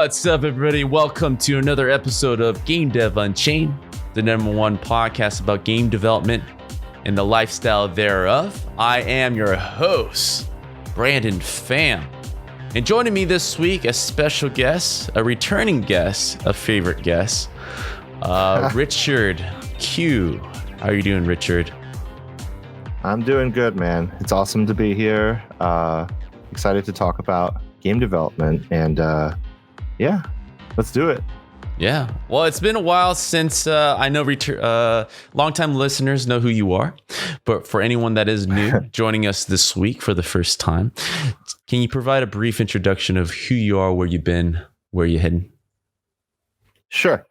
What's up, everybody? Welcome to another episode of Game Dev Unchained, the #1 podcast about game development and the lifestyle thereof. I am your host, Brandon Pham. And joining me this week, a special guest, a returning guest, a favorite guest, Richard Khoo. How are you doing, Richard? I'm doing good, man. It's awesome to be here. Excited to talk about game development, and yeah, let's do it. Yeah. Well, it's been a while since I know longtime listeners know who you are, but for anyone that is new joining us this week for the first time, can you provide a brief introduction of who you are, where you've been, where you're heading? Sure.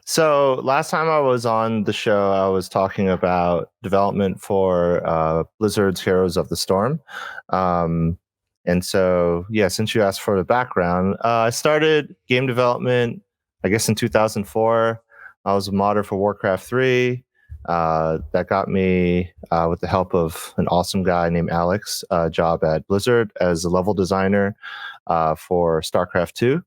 So last time I was on the show, I was talking about development for Blizzard's Heroes of the Storm. And so, yeah, since you asked for the background, I started game development, I guess, in 2004. I was a modder for Warcraft 3. That got me, with the help of an awesome guy named Alex, a job at Blizzard as a level designer for StarCraft 2,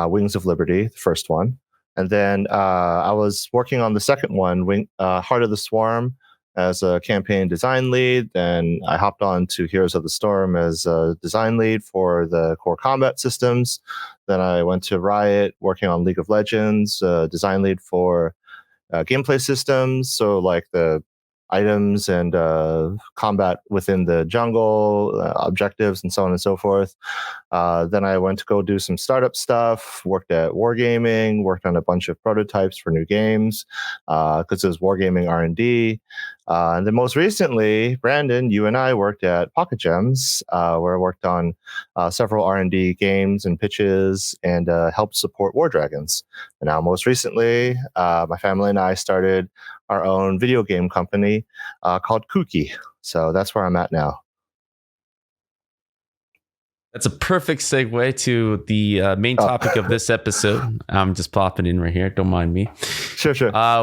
Wings of Liberty, the first one. And then I was working on the second one, Heart of the Swarm, as a campaign design lead. Then I hopped on to Heroes of the Storm as a design lead for the core combat systems. Then I went to Riot working on League of Legends, design lead for gameplay systems. So like the items and combat within the jungle, objectives, and so on and so forth. Then I went to go do some startup stuff, worked at Wargaming, worked on a bunch of prototypes for new games, because it was Wargaming R&D. And then most recently, Brandon, you and I worked at Pocket Gems, where I worked on several R&D games and pitches and helped support War Dragons. And now most recently, my family and I started our own video game company called Khoo. So that's where I'm at now. That's a perfect segue to the main topic of this episode. I'm just popping in right here. Don't mind me. Sure.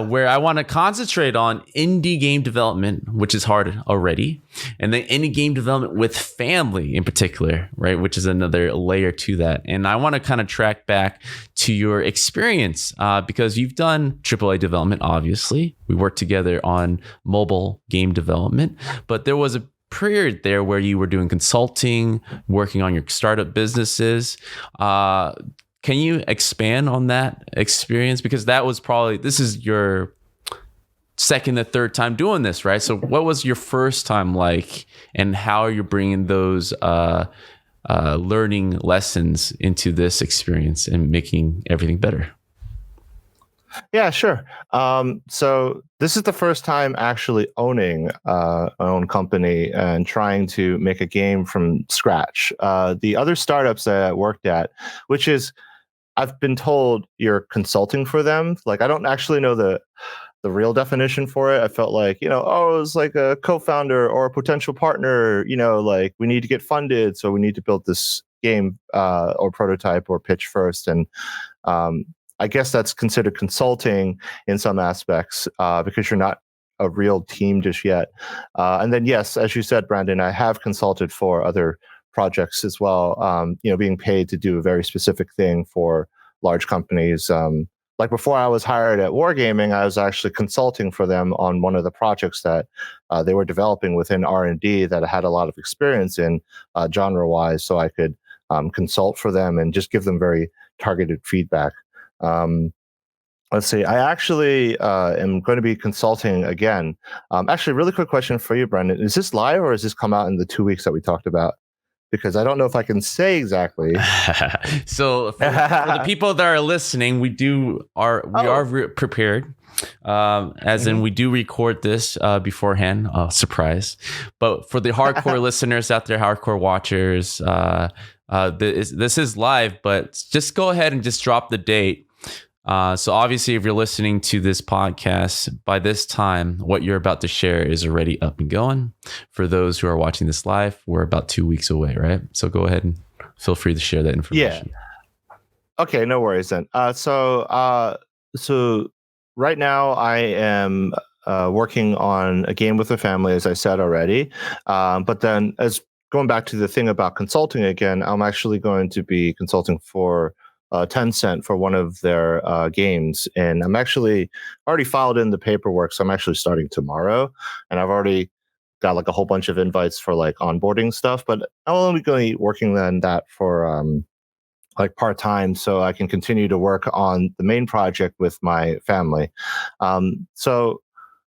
Where I want to concentrate on indie game development, which is hard already, and then indie game development with family in particular, right? Which is another layer to that. And I want to kind of track back to your experience because you've done AAA development, obviously. We worked together on mobile game development, but there was a period there where you were doing consulting, working on your startup businesses. Can you expand on that experience? Because that was this is your second or third time doing this, right? So what was your first time like, and how are you bringing those learning lessons into this experience and making everything better? Yeah, sure. So this is the first time actually owning my own company and trying to make a game from scratch. The other startups that I worked at, which is, I've been told you're consulting for them. Like, I don't actually know the real definition for it. I felt like, it was like a co-founder or a potential partner, like we need to get funded. So we need to build this game or prototype or pitch first. And I guess that's considered consulting in some aspects because you're not a real team just yet. And then, yes, as you said, Brandon, I have consulted for other projects as well, being paid to do a very specific thing for large companies. Like before I was hired at Wargaming, I was actually consulting for them on one of the projects that they were developing within R&D that I had a lot of experience in genre-wise, so I could consult for them and just give them very targeted feedback. Let's see. I actually am going to be consulting again. Actually, really quick question for you, Brendan. Is this live or has this come out in the 2 weeks that we talked about? Because I don't know if I can say exactly. So for the people that are listening, we are prepared. As in we do record this beforehand, surprise. But for the hardcore listeners out there, hardcore watchers, this is live, but just go ahead and just drop the date. So obviously, if you're listening to this podcast, by this time, what you're about to share is already up and going. For those who are watching this live, we're about 2 weeks away, right? So go ahead and feel free to share that information. Yeah. Okay, no worries then. So right now I am working on a game with a family, as I said already. But then, as going back to the thing about consulting again, I'm actually going to be consulting for Tencent for one of their games, and I'm actually already filed in the paperwork, so I'm actually starting tomorrow, and I've already got like a whole bunch of invites for like onboarding stuff, but I'm only going to be working on that for like part time, so I can continue to work on the main project with my family. So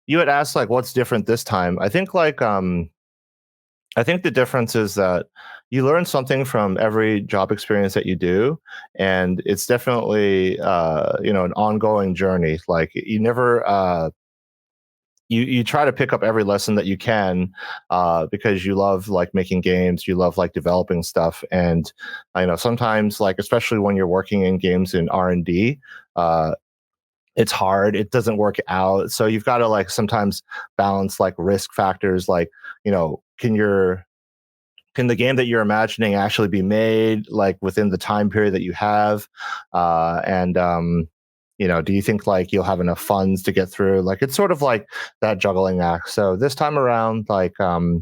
you had asked like what's different this time. I think the difference is that you learn something from every job experience that you do, and it's definitely an ongoing journey. Like you never you try to pick up every lesson that you can because you love like making games, you love like developing stuff, and I know sometimes like especially when you're working in games in R&D. It's hard, it doesn't work out, so you've got to like sometimes balance like risk factors, like can the game that you're imagining actually be made like within the time period that you have, and do you think like you'll have enough funds to get through, like it's sort of like that juggling act. So this time around, like we're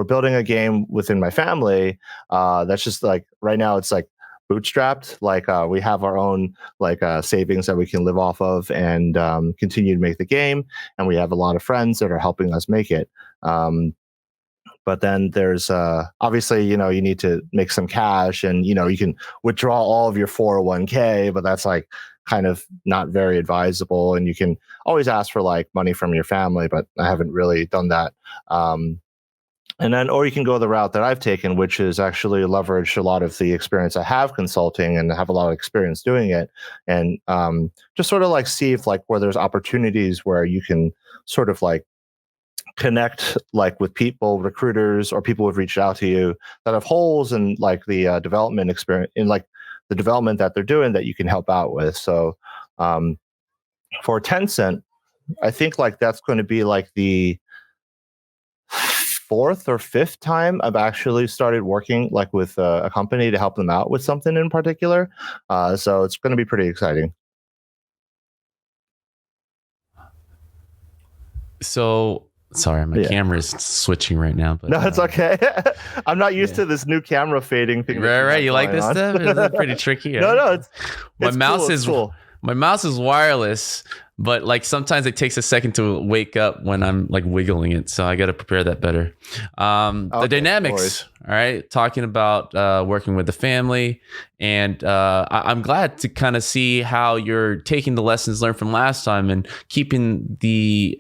building a game within my family that's just like right now it's like bootstrapped, like we have our own like savings that we can live off of and continue to make the game, and we have a lot of friends that are helping us make it. But then there's obviously you need to make some cash, and you can withdraw all of your 401k, but that's like kind of not very advisable, and you can always ask for like money from your family, but I haven't really done that. And then, or you can go the route that I've taken, which is actually leverage a lot of the experience I have consulting and have a lot of experience doing it, and just sort of like see if like where there's opportunities where you can sort of like connect like with people, recruiters, or people who've reached out to you that have holes in like the development experience, in like the development that they're doing, that you can help out with. So for Tencent, I think like that's going to be like the fourth or fifth time I've actually started working like with a company to help them out with something in particular. So it's going to be pretty exciting. So sorry, my Yeah. camera is switching right now. But No, it's okay. I'm not used to this new camera fading thing. Right. You like this on. stuff? It's pretty tricky. Right? No, my mouse cool, is cool. My mouse is wireless, but like sometimes it takes a second to wake up when I'm like wiggling it, so I got to prepare that better. The dynamics, all right, talking about working with the family, and I'm glad to kind of see how you're taking the lessons learned from last time and keeping the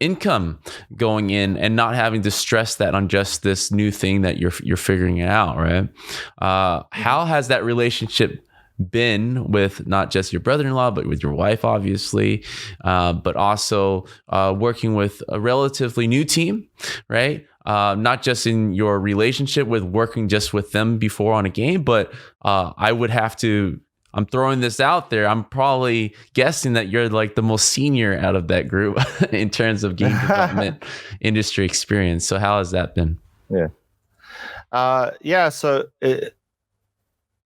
income going in and not having to stress that on just this new thing that you're figuring out, right? How has that relationship been with not just your brother-in-law, but with your wife, obviously, but also working with a relatively new team, right? Not just in your relationship with working just with them before on a game, but I'm throwing this out there. I'm probably guessing that you're like the most senior out of that group in terms of game development industry experience. So how has that been? Yeah. So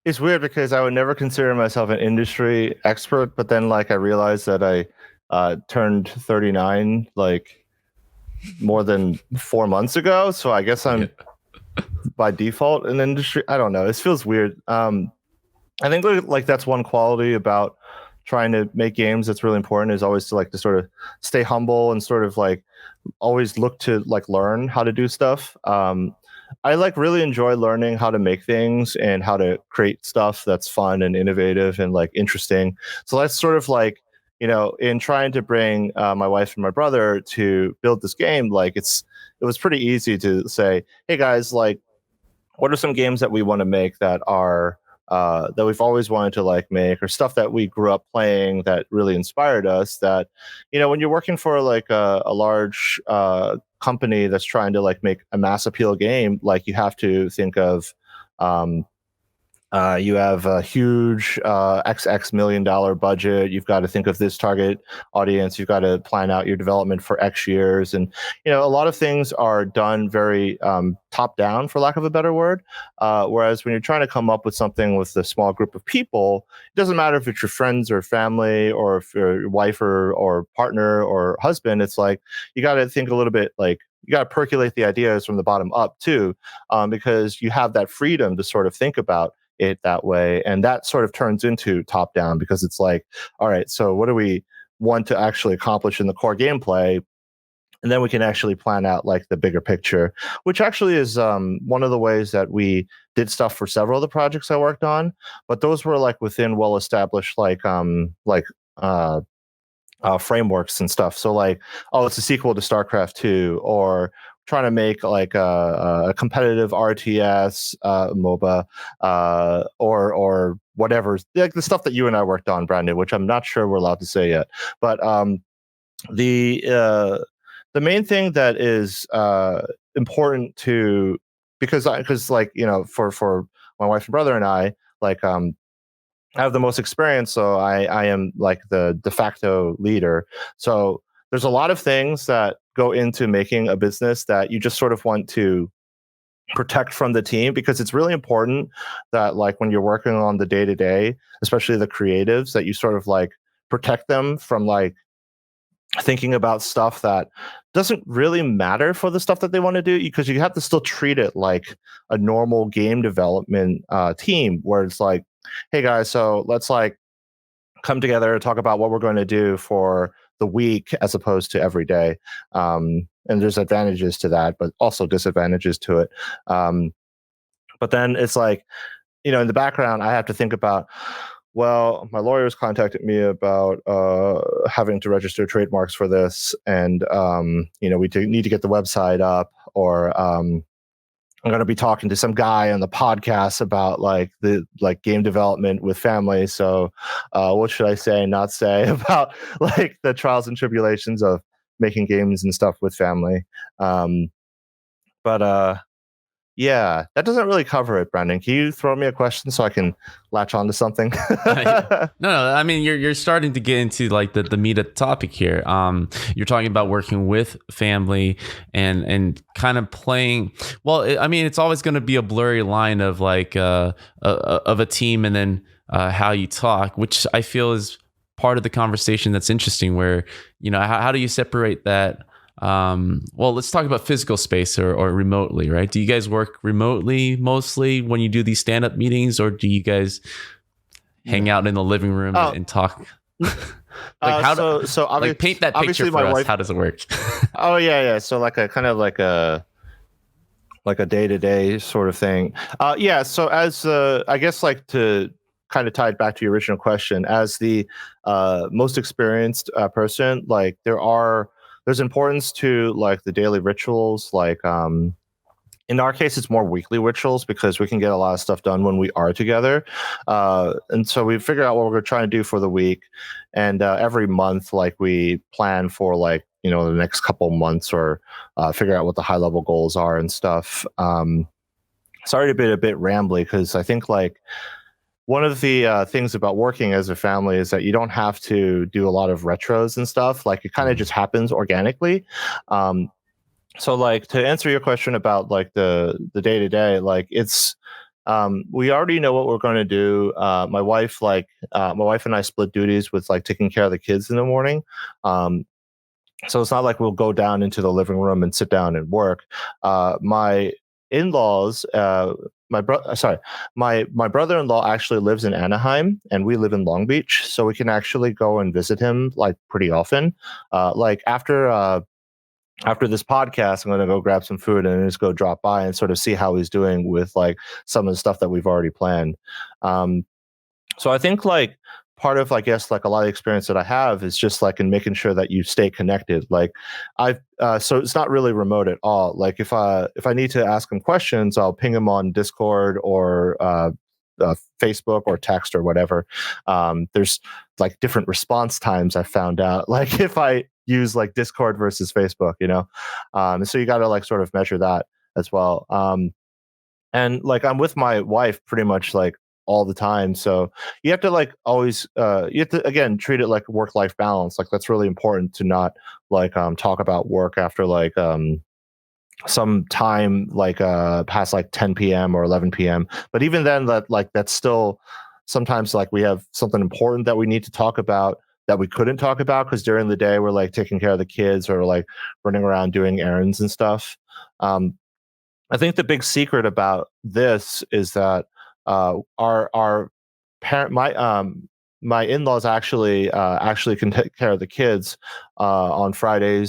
it's weird because I would never consider myself an industry expert, but then like I realized that I turned 39 like more than 4 months ago. So I guess I'm by default an industry. I don't know. It feels weird. I think like that's one quality about trying to make games that's really important, is always to like to sort of stay humble and sort of like always look to like learn how to do stuff. I like really enjoy learning how to make things and how to create stuff that's fun and innovative and like interesting. So that's sort of like, in trying to bring my wife and my brother to build this game, like it was pretty easy to say, hey guys, like what are some games that we want to make that are that we've always wanted to like make, or stuff that we grew up playing that really inspired us, that when you're working for like a large company that's trying to like make a mass appeal game, like you have to think of you have a huge XX $million budget. You've got to think of this target audience. You've got to plan out your development for X years. And, a lot of things are done very top down, for lack of a better word. Whereas when you're trying to come up with something with a small group of people, it doesn't matter if it's your friends or family, or if you're your wife or partner or husband. It's like you got to think a little bit, like you got to percolate the ideas from the bottom up too, because you have that freedom to sort of think about, it that way. And that sort of turns into top down, because it's like, all right, so what do we want to actually accomplish in the core gameplay? And then we can actually plan out like the bigger picture, which actually is one of the ways that we did stuff for several of the projects I worked on. But those were like within well established uh, frameworks and stuff. So like, oh, it's a sequel to StarCraft 2, or trying to make like a competitive RTS MOBA, or whatever, like the stuff that you and I worked on, Brandon, which I'm not sure we're allowed to say yet. But the uh, the main thing that is important to, because like, for my wife and brother and I, like I have the most experience, so I am like the de facto leader. So there's a lot of things that go into making a business that you just sort of want to protect from the team, because it's really important that like when you're working on the day to day, especially the creatives, that you sort of like protect them from like thinking about stuff that doesn't really matter for the stuff that they want to do, because you have to still treat it like a normal game development team, where it's like, hey guys, so let's like come together and talk about what we're going to do for the week as opposed to every day. And there's advantages to that, but also disadvantages to it. But then it's like, in the background, I have to think about, well, my lawyers contacted me about having to register trademarks for this, and we need to get the website up, or I'm going to be talking to some guy on the podcast about like the game development with family. So, what should I say, not say about like the trials and tribulations of making games and stuff with family? But yeah, that doesn't really cover it, Brandon. Can you throw me a question so I can latch on to something? No, I mean you're starting to get into like the meat of the topic here. You're talking about working with family and kind of playing. Well, I mean it's always going to be a blurry line of like of a team, and then how you talk, which I feel is part of the conversation that's interesting. Where how do you separate that? Well, let's talk about physical space or remotely, right? Do you guys work remotely mostly when you do these stand-up meetings, or do you guys hang out in the living room and talk? Like paint that picture for us. How does it work? Oh yeah. So like a kind of like a day-to-day sort of thing. Yeah. So as I guess like to kind of tie it back to your original question, as the most experienced person, like there's importance to like the daily rituals, like in our case, it's more weekly rituals, because we can get a lot of stuff done when we are together. And so we figure out what we're going to try to do for the week. And every month, like we plan for like, the next couple months, or figure out what the high level goals are and stuff. Sorry to be a bit rambly, because I think like one of the things about working as a family is that you don't have to do a lot of retros and stuff. Like it kind of just happens organically. So like to answer your question about like the day to day, like it's we already know what we're going to do. My wife and I split duties with like taking care of the kids in the morning. So it's not like we'll go down into the living room and sit down and work. My in-laws, my brother-in-law actually lives in Anaheim, and we live in Long Beach, so we can actually go and visit him like pretty often. Like after this podcast, I'm going to go grab some food and just go drop by and sort of see how he's doing with like some of the stuff that we've already planned. So I think like part of, I guess, like a lot of experience that I have is just like in making sure that you stay connected. Like so it's not really remote at all. Like if I need to ask him questions, I'll ping him on Discord or Facebook or text or whatever. There's like different response times I found out, like if I use like Discord versus Facebook, so you got to like sort of measure that as well. And like I'm with my wife pretty much like all the time, so you have to like always you have to again treat it like work-life balance. Like that's really important to not like talk about work after like some time like past like 10 p.m. or 11 p.m. But even then, that's still sometimes like we have something important that we need to talk about that we couldn't talk about, because during the day we're like taking care of the kids or like running around doing errands and stuff. I think the big secret about this is that our parent my in-laws actually can take care of the kids on Friday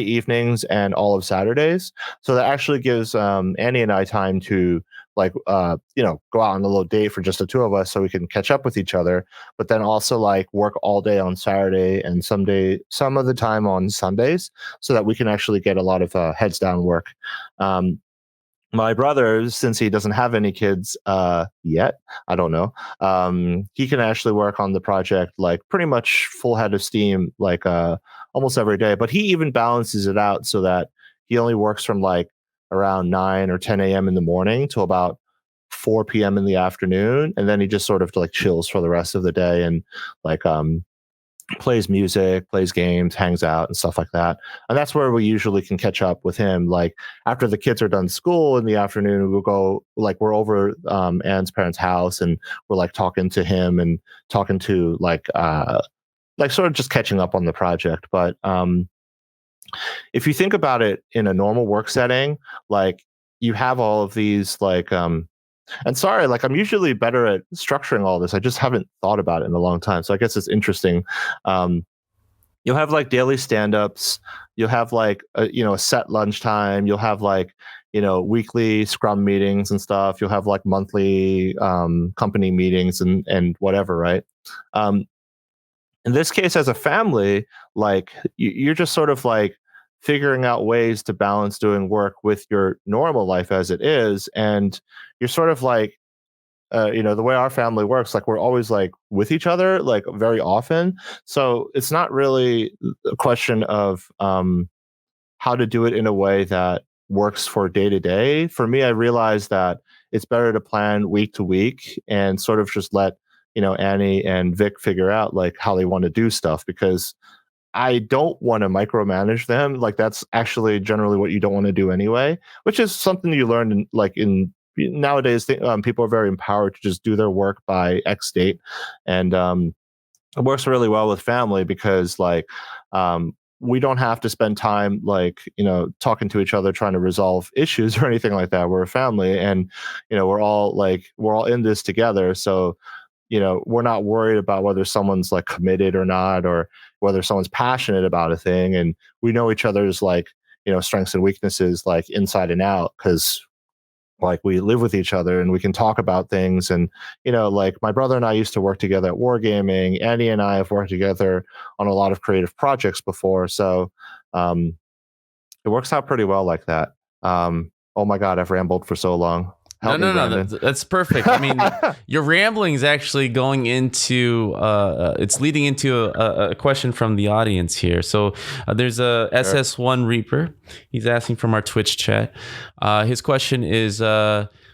evenings, and all of Saturdays. So that actually gives Annie and I time to like go out on a little date for just the two of us, so we can catch up with each other. But then also like work all day on Saturday, and some of the time on Sundays, so that we can actually get a lot of heads down work. Um, my brother, since he doesn't have any kids yet, I don't know, he can actually work on the project like pretty much full head of steam, like almost every day. But he even balances it out so that he only works from like around 9 or 10 a.m. in the morning to about 4 p.m. in the afternoon, and then he just sort of like chills for the rest of the day, and like plays music, plays games, hangs out, and stuff like that. And that's where we usually can catch up with him. Like after the kids are done school in the afternoon, we'll go, like we're over Anne's parents' house, and we're like talking to him and talking to like sort of just catching up on the project. But if you think about it in a normal work setting, like you have all of these and sorry, like I'm usually better at structuring all this. I just haven't thought about it in a long time. So I guess it's interesting. Um, you'll have like daily stand-ups. You'll have like a set lunchtime. You'll have like weekly Scrum meetings and stuff. You'll have like monthly company meetings and whatever, right? Um, in this case, as a family, like you're just sort of like figuring out ways to balance doing work with your normal life as it is, and you're sort of like the way our family works, like we're always like with each other, like very often. So it's not really a question of how to do it in a way that works for day to day. For me, I realized that it's better to plan week to week and sort of just let Annie and Vic figure out like how they want to do stuff, because I don't want to micromanage them. Like that's actually generally what you don't want to do anyway, which is something you learn in nowadays. People are very empowered to just do their work by X date, and it works really well with family because we don't have to spend time talking to each other trying to resolve issues or anything like that. We're a family, and we're all in this together. So we're not worried about whether someone's like committed or not, or whether someone's passionate about a thing. And we know each other's strengths and weaknesses like inside and out, because like we live with each other and we can talk about things. And like my brother and I used to work together at wargaming. Annie and I have worked together on a lot of creative projects before, so it works out pretty well like that. Oh my god, I've rambled for so long. No, Help me, no, no. Brandon. That's perfect. I mean, your rambling is actually going into, it's leading into a question from the audience here. So there's a SS1 Reaper. He's asking from our Twitch chat. His question is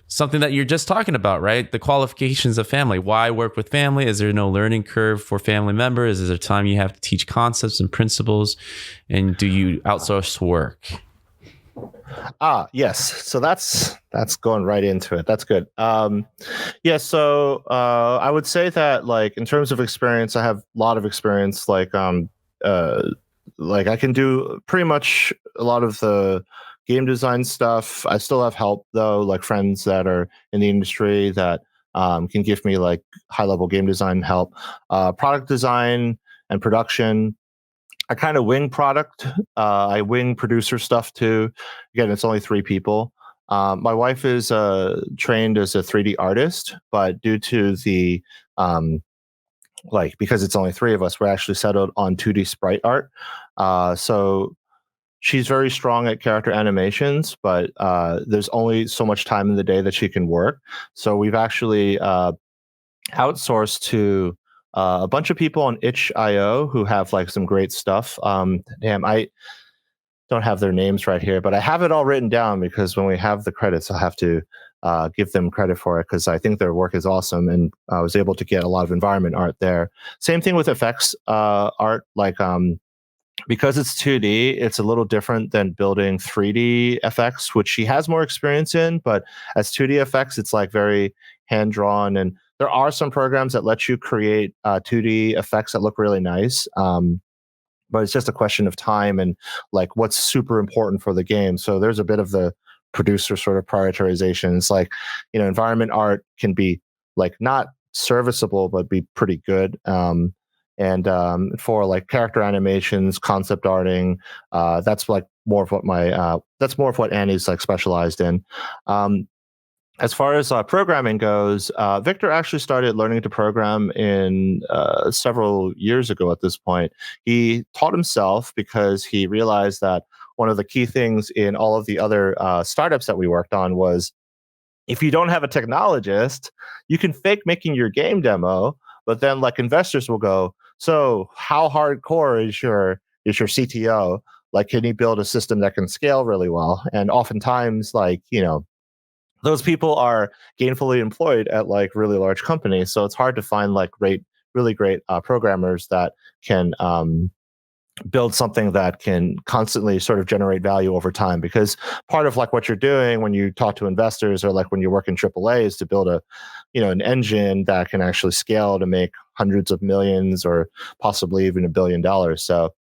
something that you're just talking about, right? The qualifications of family. Why work with family? Is there no learning curve for family members? Is there time you have to teach concepts and principles? And do you outsource work? Yes. So that's going right into it. That's good. Yeah. So I would say that like in terms of experience, I have a lot of experience. Like I can do pretty much a lot of the game design stuff. I still have help though, like friends that are in the industry that can give me like high level game design help, product design and production. I kind of wing product. I wing producer stuff too. Again, it's only 3 people. My wife is trained as a 3D artist, but due to the because it's only 3 of us, we're actually settled on 2D sprite art. So she's very strong at character animations, but there's only so much time in the day that she can work. So we've actually outsourced to a bunch of people on itch.io who have like some great stuff. I don't have their names right here, but I have it all written down, because when we have the credits, I'll have to give them credit for it, because I think their work is awesome, and I was able to get a lot of environment art there. Same thing with effects art, because it's 2D, it's a little different than building 3D effects, which she has more experience in. But as 2D effects, it's like very hand drawn, and there are some programs that let you create 2D effects that look really nice. But it's just a question of time and like what's super important for the game. So there's a bit of the producer sort of prioritization. It's like, environment art can be like not serviceable but be pretty good. And for like character animations, concept arting, that's like more of what that's more of what Annie's like specialized in. As far as programming goes, Victor actually started learning to program in several years ago at this point. He taught himself because he realized that one of the key things in all of the other startups that we worked on was if you don't have a technologist, you can fake making your game demo, but then like investors will go, so how hardcore is your CTO? Like, can you build a system that can scale really well? And oftentimes, like, those people are gainfully employed at like really large companies, so it's hard to find like really great programmers that can build something that can constantly sort of generate value over time. Because part of like what you're doing when you talk to investors or like when you work in AAA is to build an engine that can actually scale to make hundreds of millions or possibly even $1 billion. So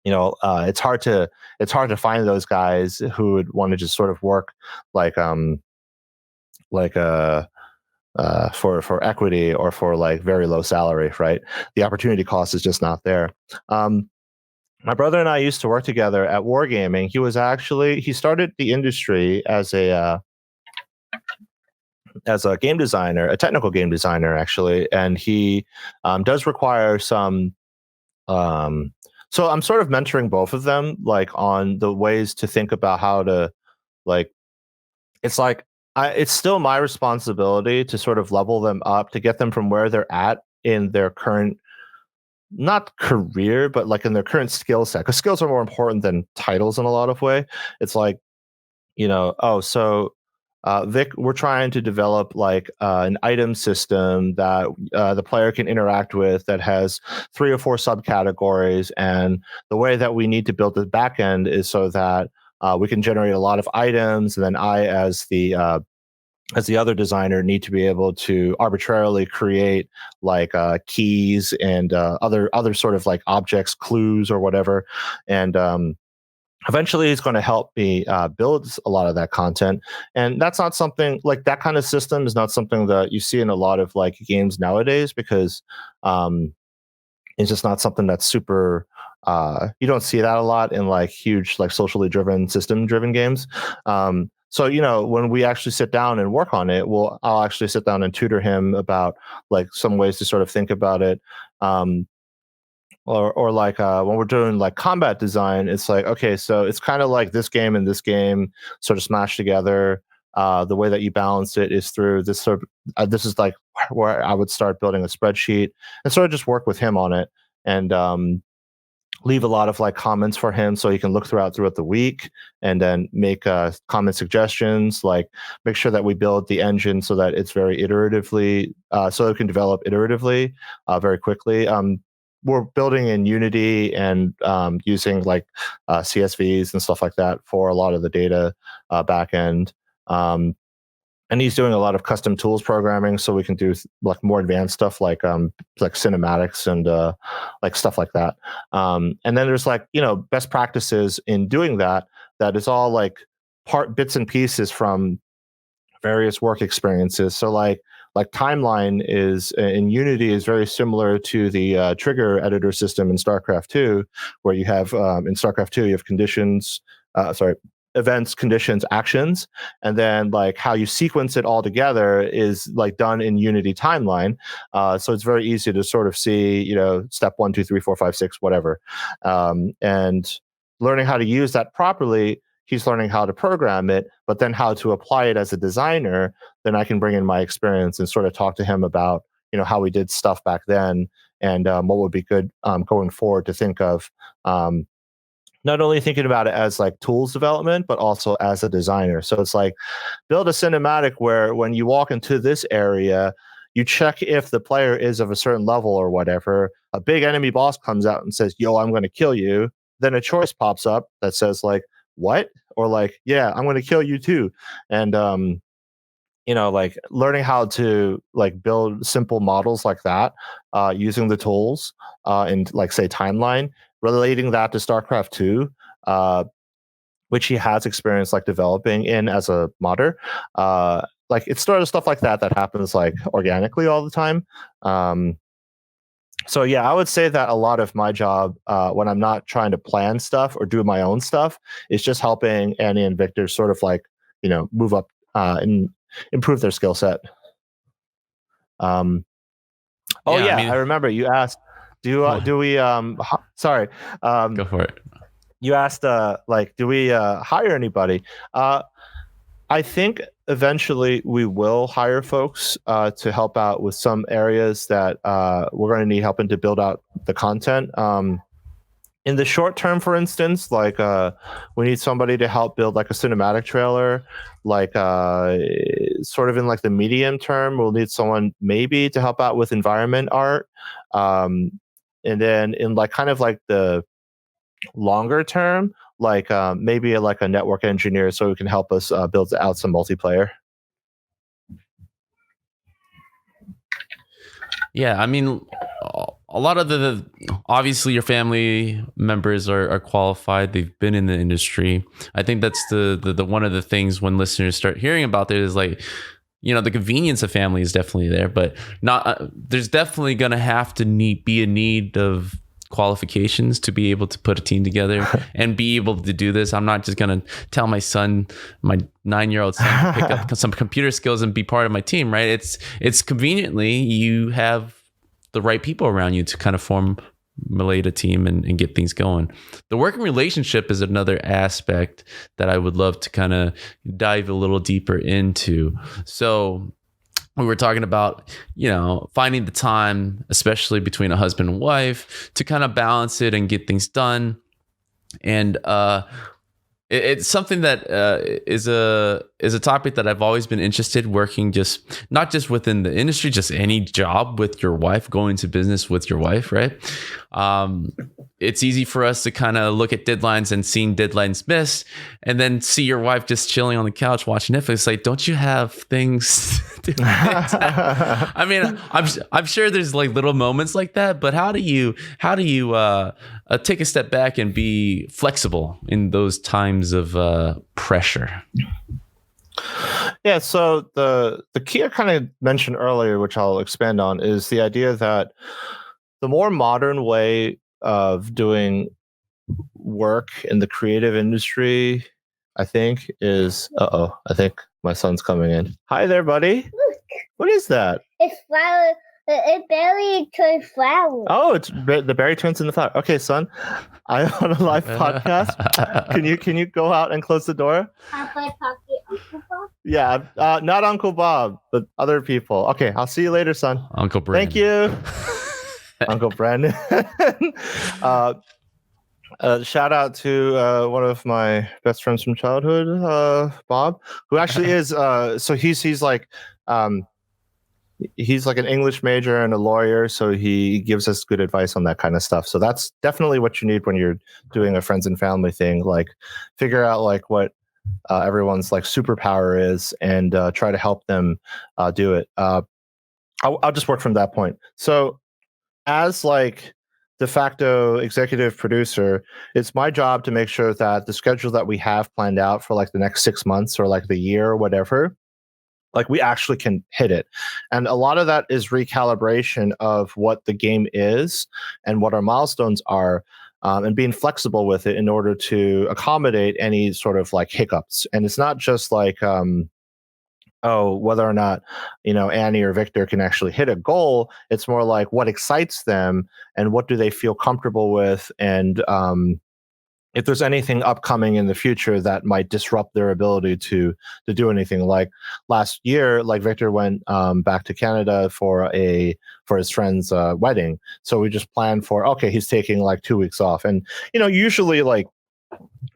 it's hard to find those guys who would want to just sort of work like like for equity or for like very low salary, right? The opportunity cost is just not there. My brother and I used to work together at Wargaming. He started the industry as a game designer, a technical game designer actually, and he does require some. So I'm sort of mentoring both of them, like on the ways to think about how to like it's like it's still my responsibility to sort of level them up to get them from where they're at in their current not career but like in their current skill set, because skills are more important than titles in a lot of way. It's like Vic, we're trying to develop like an item system that the player can interact with that has 3 or 4 subcategories, and the way that we need to build the backend is so that we can generate a lot of items, and then I, as the other designer, need to be able to arbitrarily create like keys and other sort of like objects, clues or whatever, and eventually he's going to help me build a lot of that content. And that's not something like that kind of system is not something that you see in a lot of like games nowadays, because it's just not something that's super you don't see that a lot in like huge like socially driven system driven games. So when we actually sit down and work on it, I'll actually sit down and tutor him about like some ways to sort of think about it. Or like when we're doing like combat design, it's like, okay, so it's kind of like this game and this game sort of smashed together. The way that you balance it is through this sort of this is like where I would start building a spreadsheet and sort of just work with him on it, and leave a lot of like comments for him so he can look throughout the week, and then make comment suggestions, like make sure that we build the engine so that it's very iteratively so it can develop iteratively very quickly. We're building in Unity and using like CSVs and stuff like that for a lot of the data backend. And he's doing a lot of custom tools programming, so we can do like more advanced stuff like cinematics and like stuff like that. And then there's like best practices in doing that. That is all like bits and pieces from various work experiences. So like timeline is in Unity is very similar to the trigger editor system in StarCraft 2, where you have in StarCraft 2 you have events, conditions, actions, and then like how you sequence it all together is like done in Unity timeline. So it's very easy to sort of see step 1, 2, 3, 4, 5, 6, whatever, and learning how to use that properly. He's learning how to program it, but then how to apply it as a designer. Then I can bring in my experience and sort of talk to him about how we did stuff back then, and what would be good going forward to think of. Not only thinking about it as like tools development, but also as a designer. So it's like build a cinematic where when you walk into this area, you check if the player is of a certain level or whatever. A big enemy boss comes out and says, "Yo, I'm going to kill you." Then a choice pops up that says like, "What?" Or like, "Yeah, I'm going to kill you too." And like learning how to like build simple models like that using the tools and like say timeline, relating that to StarCraft 2, which he has experience like developing in as a modder. like it's sort of stuff like that happens like organically all the time. So yeah, I would say that a lot of my job, when I'm not trying to plan stuff or do my own stuff, is just helping Annie and Victor sort of like, move up and improve their skill set. Oh Yeah, I yeah, mean, I remember you asked, do we sorry, go for it. you asked like, do we hire anybody? I think eventually we will hire folks to help out with some areas that we're going to need help in to build out the content. In the short term, for instance, like we need somebody to help build like a cinematic trailer. Like sort of in like the medium term, we'll need someone maybe to help out with environment art. And then in like kind of like the longer term, like maybe like a network engineer so who can help us build out some multiplayer. Yeah, I mean, a lot of the obviously your family members are qualified. They've been in the industry. I think that's the one of the things when listeners start hearing about this is like, the convenience of family is definitely there, but not. There's definitely gonna have to be a need of qualifications to be able to put a team together and be able to do this. I'm not just gonna tell my 9-year-old son to pick up some computer skills and be part of my team, right? It's conveniently you have the right people around you to kind of formulate a team and get things going. The working relationship is another aspect that I would love to kind of dive a little deeper into. So we were talking about, finding the time, especially between a husband and wife, to kind of balance it and get things done. And it's something that is a topic that I've always been interested working, just not just within the industry, just any job with your wife, going to business with your wife, right? It's easy for us to kind of look at deadlines and seeing deadlines miss, and then see your wife just chilling on the couch watching Netflix. Like, don't you have things to do? I mean, I'm sure there's like little moments like that, but how do you take a step back and be flexible in those times of pressure? Yeah, so the key I kind of mentioned earlier, which I'll expand on, is the idea that the more modern way of doing work in the creative industry, I think, is I think my son's coming in. Hi there, buddy. Look, What is that? it's flower. It barely turned flower. Oh, the berry turns into flower. Okay, son, I'm on a live podcast. Can you go out and close the door? Have I talked to Uncle Bob? Yeah, not Uncle Bob, but other people. Okay, I'll see you later, son. Uncle Brandon. Thank you, Uncle Brandon. Shout out to one of my best friends from childhood, Bob, who actually is. So he's like an English major and a lawyer, so he gives us good advice on that kind of stuff. So that's definitely what you need when you're doing a friends and family thing. Like, figure out like what everyone's like superpower is, and try to help them do it. I'll just work from that point. So, as like de facto executive producer, it's my job to make sure that the schedule that we have planned out for like the next 6 months or like the year or whatever, like we actually can hit it. And a lot of that is recalibration of what the game is and what our milestones are, and being flexible with it in order to accommodate any sort of like hiccups. And it's not just like whether or not Annie or Victor can actually hit a goal. It's more like what excites them and what do they feel comfortable with, and if there's anything upcoming in the future that might disrupt their ability to do anything. Like last year, like Victor went back to Canada for his friend's wedding, so we just planned for, okay, he's taking like 2 weeks off, and usually, like,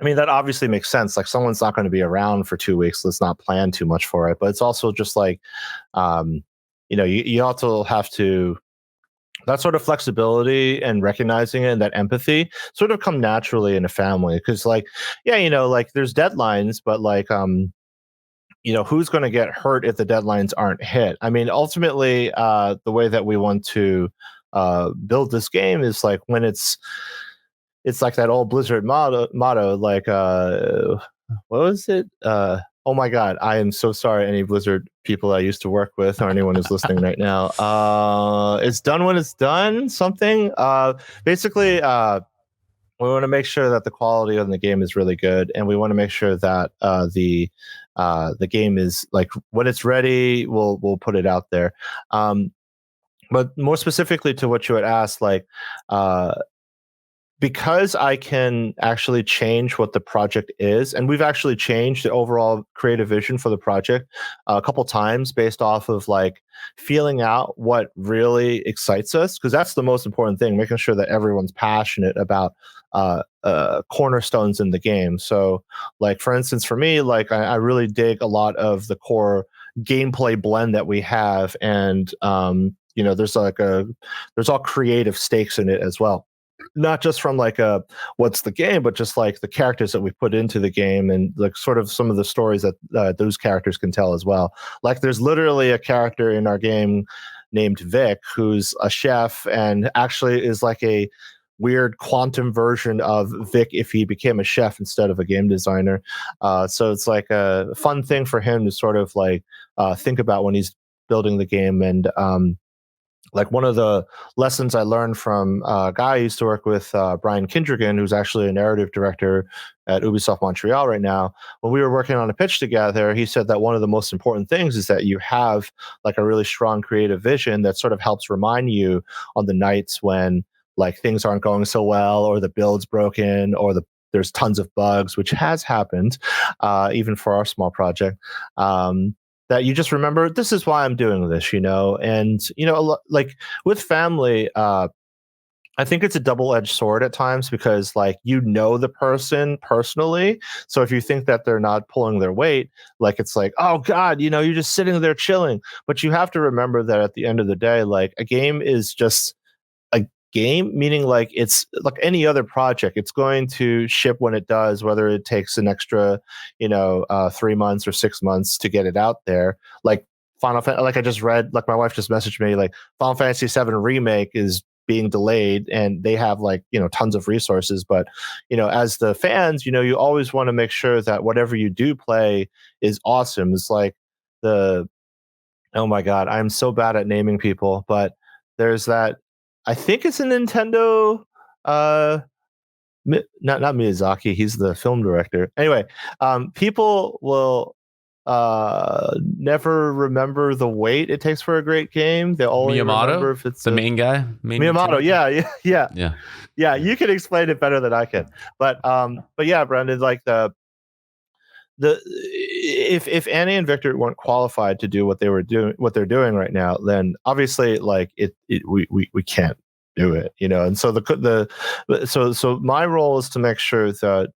I mean, that obviously makes sense. Like, someone's not going to be around for 2 weeks. Let's not plan too much for it. But it's also just like, you also have to, that sort of flexibility and recognizing it and that empathy sort of come naturally in a family. Because like, yeah, like there's deadlines, but like, who's going to get hurt if the deadlines aren't hit? I mean, ultimately, the way that we want to build this game is like when it's like that old Blizzard motto, like what was it? Oh my God, I am so sorry. Any Blizzard people I used to work with, or anyone who's listening right now, it's done when it's done. Something. Basically, we want to make sure that the quality of the game is really good, and we want to make sure that the game is like when it's ready, we'll put it out there. But more specifically to what you had asked, like because I can actually change what the project is, and we've actually changed the overall creative vision for the project a couple times based off of like feeling out what really excites us, because that's the most important thing, making sure that everyone's passionate about cornerstones in the game. So, like for instance, for me, like I really dig a lot of the core gameplay blend that we have, and there's all creative stakes in it as well, not just from like what's the game, but just like the characters that we put into the game, and like sort of some of the stories that those characters can tell as well. Like there's literally a character in our game named Vic who's a chef, and actually is like a weird quantum version of Vic if he became a chef instead of a game designer. So it's like a fun thing for him to sort of like think about when he's building the game. And like one of the lessons I learned from a guy I used to work with, Brian Kindrigan, who's actually a narrative director at Ubisoft Montreal right now. When we were working on a pitch together, he said that one of the most important things is that you have like a really strong creative vision that sort of helps remind you on the nights when like things aren't going so well, or the build's broken, or there's tons of bugs, which has happened, even for our small project. That you just remember, this is why I'm doing this, and like with family, I think it's a double-edged sword at times, because like the person personally, so if you think that they're not pulling their weight, like it's like, oh God, you're just sitting there chilling. But you have to remember that at the end of the day, like a game is just a game, meaning like it's like any other project. It's going to ship when it does, whether it takes an extra 3 months or 6 months to get it out there. Like like I just read, like my wife just messaged me, like Final Fantasy VII Remake is being delayed, and they have like tons of resources, but as the fans, you always want to make sure that whatever you do play is awesome. It's like the oh my God, I'm so bad at naming people, but there's that. I think it's a Nintendo. Not Miyazaki. He's the film director. Anyway, people will never remember the wait it takes for a great game. They only remember if it's the main guy. Miyamoto. Yeah. Yeah. You can explain it better than I can. But yeah, Brendan, like if Annie and Victor weren't qualified to do what they're doing right now, then obviously like we can't do it, and so so my role is to make sure that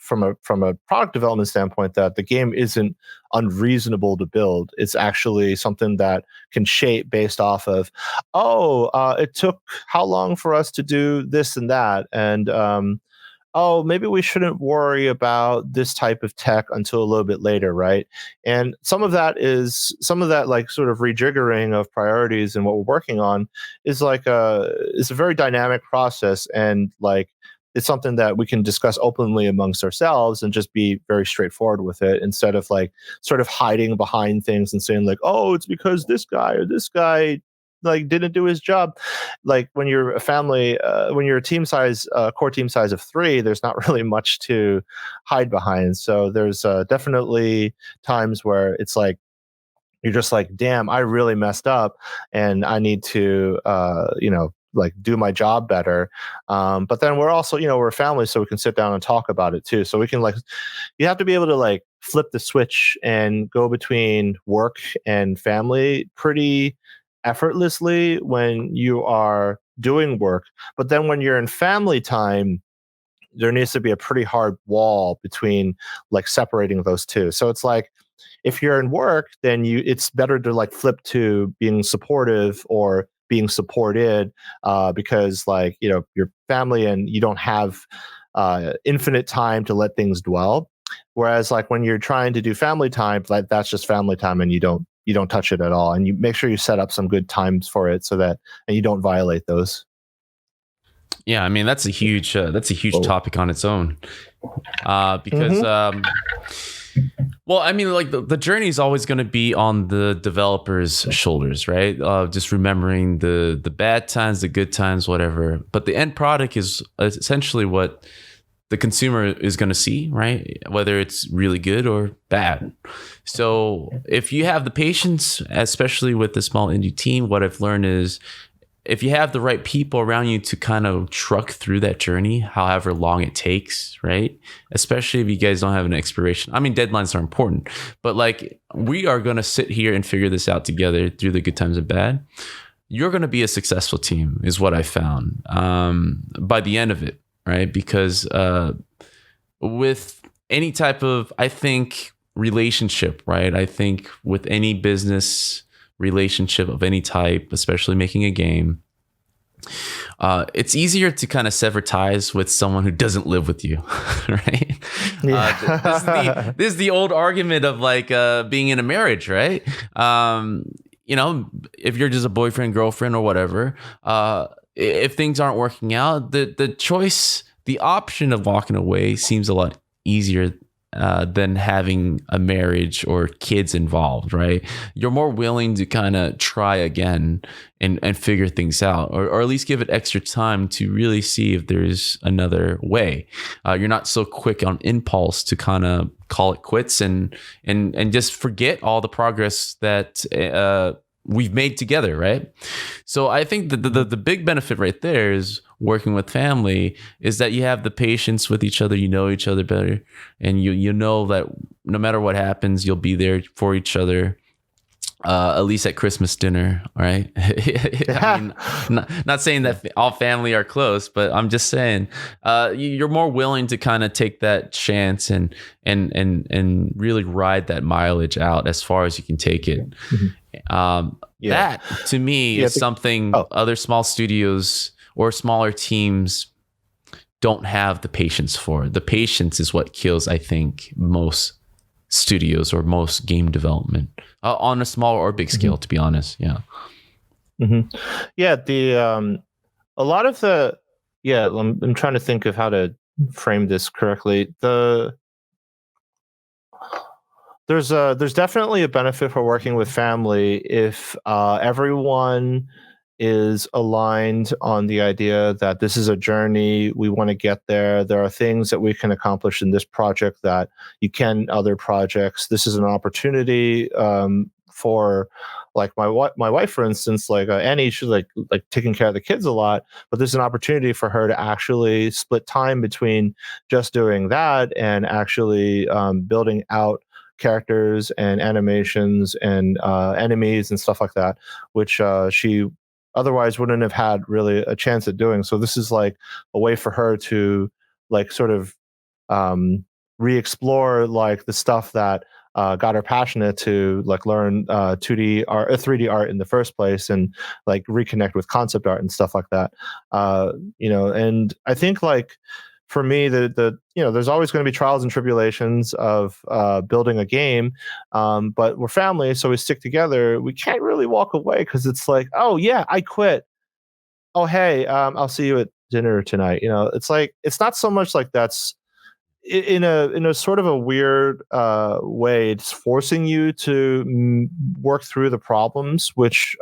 from a product development standpoint, that the game isn't unreasonable to build. It's actually something that can shape based off of it took how long for us to do this and that, and oh, maybe we shouldn't worry about this type of tech until a little bit later, right? And some of that like sort of rejiggering of priorities and what we're working on is like it's a very dynamic process, and like it's something that we can discuss openly amongst ourselves and just be very straightforward with it, instead of like sort of hiding behind things and saying like, oh, it's because this guy or this guy like didn't do his job. Like when you're a family, when you're a team size, core team size of 3, there's not really much to hide behind. So there's definitely times where it's like you're just like, damn, I really messed up, and I need to like do my job better. But then we're also we're a family, so we can sit down and talk about it too. So we can like, you have to be able to like flip the switch and go between work and family pretty effortlessly when you are doing work. But then when you're in family time, there needs to be a pretty hard wall between like separating those two. So it's like, if you're in work, then it's better to like flip to being supportive or being supported, because like your family, and you don't have infinite time to let things dwell. Whereas like when you're trying to do family time, like that's just family time, and you don't touch it at all, and you make sure you set up some good times for it, so that and you don't violate those. Yeah, I mean that's a huge topic on its own, because Well, I mean, like the journey is always going to be on the developer's shoulders, right? Just remembering the bad times, the good times, whatever. But the end product is essentially what the consumer is going to see, right? Whether it's really good or bad. So if you have the patience, especially with the small indie team, what I've learned is if you have the right people around you to kind of truck through that journey, however long it takes, right? Especially if you guys don't have an expiration. I mean, deadlines are important, but like we are going to sit here and figure this out together through the good times and bad. You're going to be a successful team, is what I found by the end of it, right? Because with any type of, I think, relationship, right? I think with any business relationship of any type, especially making a game, it's easier to kind of sever ties with someone who doesn't live with you, right? This is the old argument of like being in a marriage, right? If you're just a boyfriend, girlfriend, or whatever, if things aren't working out, the option of walking away seems a lot easier than having a marriage or kids involved, right? You're more willing to kind of try again and figure things out, or at least give it extra time to really see if there's another way. You're not so quick on impulse to kind of call it quits and just forget all the progress that we've made together, right? So I think the big benefit right there is working with family is that you have the patience with each other, you know each other better, and you know that no matter what happens, you'll be there for each other. At least at Christmas dinner, right? I mean, not saying that all family are close, but I'm just saying you're more willing to kind of take that chance and really ride that mileage out as far as you can take it. That to me is something other small studios or smaller teams don't have the patience for. The patience is what kills, I think, most studios or most game development on a small or big scale, to be honest. A lot of I'm trying to think of how to frame this correctly. There's definitely a benefit for working with family if everyone is aligned on the idea that this is a journey, we want to get there. There are things that we can accomplish in this project that you can in other projects. This is an opportunity for, like my wife, for instance, like Annie, she's like taking care of the kids a lot, but there's an opportunity for her to actually split time between just doing that and actually building out characters and animations and enemies and stuff like that, which she otherwise wouldn't have had really a chance at doing. So this is like a way for her to like sort of re-explore like the stuff that got her passionate to like learn 2D art, 3D art in the first place, and like reconnect with concept art and stuff like that. And I think like for me, there's always going to be trials and tribulations of building a game, but we're family, so we stick together. We can't really walk away because it's like, oh yeah, I quit. Oh hey, I'll see you at dinner tonight. It's like it's not so much like that's in a sort of a weird way. It's forcing you to work through the problems, which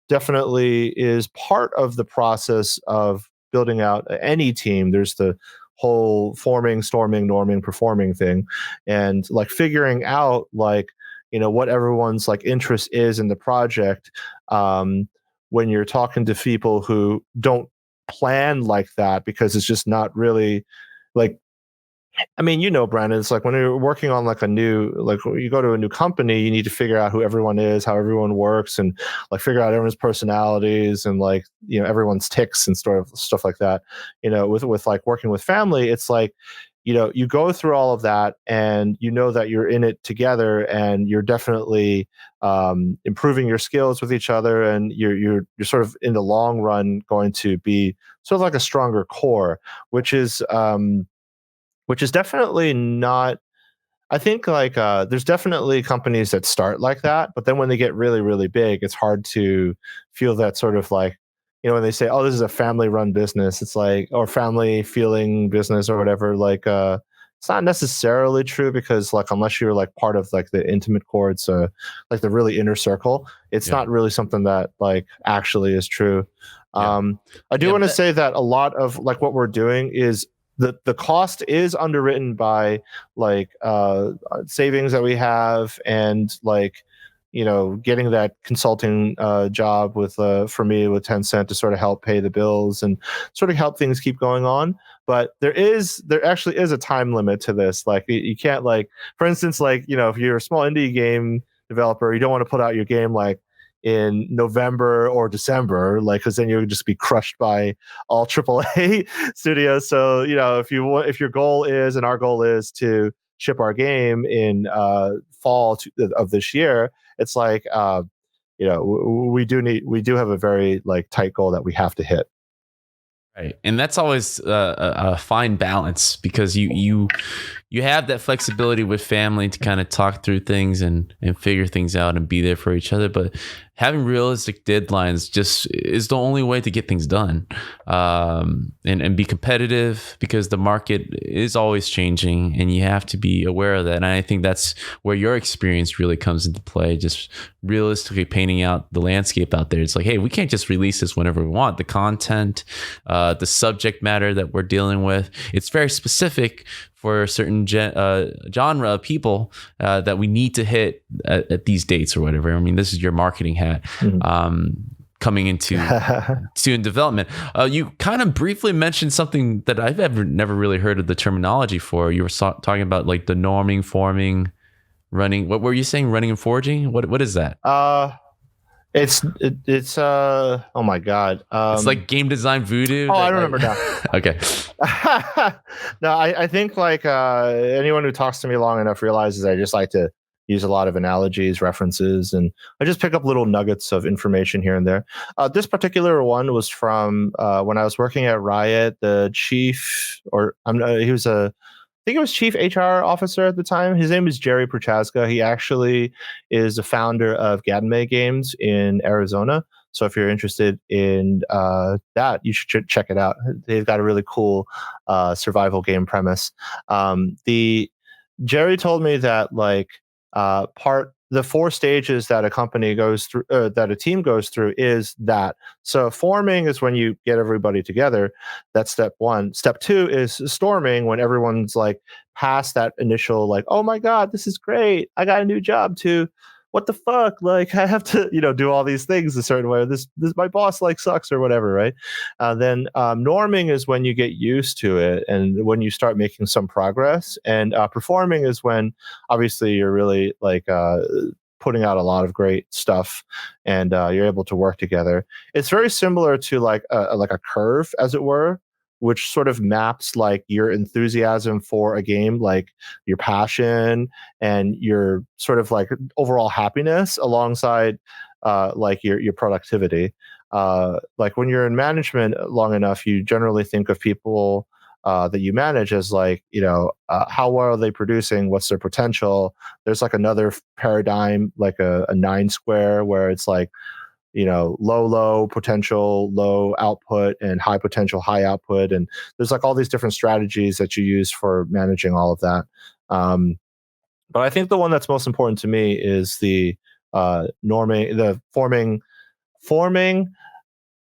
definitely is part of the process of building out any team. There's the whole forming, storming, norming, performing thing, and like figuring out like what everyone's like interest is in the project. When you're talking to people who don't plan like that, because it's just not really like, I mean, Brandon, it's like when you're working on like like when you go to a new company, you need to figure out who everyone is, how everyone works, and like figure out everyone's personalities and like, everyone's ticks and stuff like that. With like working with family, it's like, you go through all of that and that you're in it together and you're definitely improving your skills with each other, and you're sort of in the long run going to be sort of like a stronger core, which is definitely not, I think like there's definitely companies that start like that, but then when they get really, really big, it's hard to feel that sort of like, when they say, oh, this is a family run business, it's like, or family feeling business or whatever, like It's not necessarily true because like unless you're like part of like the intimate core, it's like the really inner circle. It's not really something that like actually is true. I do want to say that a lot of like what we're doing is the cost is underwritten by like savings that we have and like getting that consulting job with for me with Tencent to sort of help pay the bills and sort of help things keep going on. But there actually is a time limit to this. Like you can't like, for instance, like if you're a small indie game developer, you don't want to put out your game like in November or December, like because then you would just be crushed by all AAA studios. So if your goal is, and our goal is to ship our game in fall of this year, it's like we do have a very like tight goal that we have to hit. Right, and that's always a fine balance because you have that flexibility with family to kind of talk through things and figure things out and be there for each other. But having realistic deadlines just is the only way to get things done, and be competitive because the market is always changing and you have to be aware of that. And I think that's where your experience really comes into play, just realistically painting out the landscape out there. It's like, hey, we can't just release this whenever we want. The content, the subject matter that we're dealing with, it's very specific for a certain genre of people that we need to hit at these dates or whatever. I mean, this is your marketing hat coming into in development. You kind of briefly mentioned something that I've never really heard of the terminology for. You were talking about like the norming, forming, running. What were you saying? Running and forging? What is that? It's oh my god. It's like game design voodoo. I remember now. Okay. No, I think like anyone who talks to me long enough realizes I just like to use a lot of analogies, references, and I just pick up little nuggets of information here and there. This particular one was from when I was working at Riot. The chief, he was I think he was chief HR officer at the time. His name is Jerry Prochaska. He actually is the founder of Ganmei Games in Arizona. So if you're interested in that, you should check it out. They've got a really cool survival game premise. The Jerry told me that like the 4 stages that a company goes through, that a team goes through, is that. So forming is when you get everybody together. That's step 1. Step 2 is storming, when everyone's like past that initial like, oh my god, this is great, I got a new job, to what the fuck, like I have to do all these things a certain way, this my boss like sucks or whatever, right? Then norming is when you get used to it and when you start making some progress, and performing is when obviously you're really like putting out a lot of great stuff and you're able to work together. It's very similar to like a curve, as it were, which sort of maps like your enthusiasm for a game, like your passion and your sort of like overall happiness alongside like your productivity. Like when you're in management long enough, you generally think of people that you manage as like, how well are they producing? What's their potential? There's like another paradigm, like a 9 square, where it's like, low potential, low output, and high potential, high output. And there's like all these different strategies that you use for managing all of that. But I think the one that's most important to me is the norming, the forming, storming,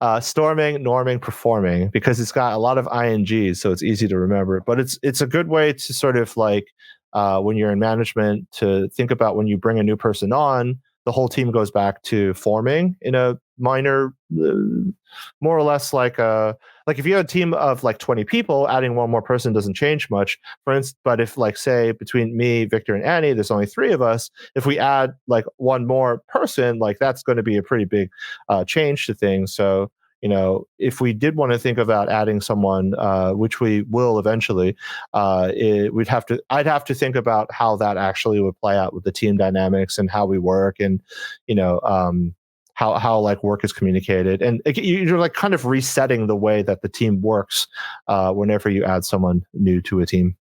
norming, performing, because it's got a lot of INGs, so it's easy to remember. But it's a good way to sort of like when you're in management to think about when you bring a new person on, the whole team goes back to forming in a minor, more or less like if you have a team of like 20 people, adding one more person doesn't change much. For instance, but if like say between me, Victor, and Annie, there's only 3 of us, if we add like one more person, like that's going to be a pretty big change to things. So if we did want to think about adding someone, which we will eventually, I'd have to think about how that actually would play out with the team dynamics and how we work, and how like work is communicated, and you're like kind of resetting the way that the team works whenever you add someone new to a team.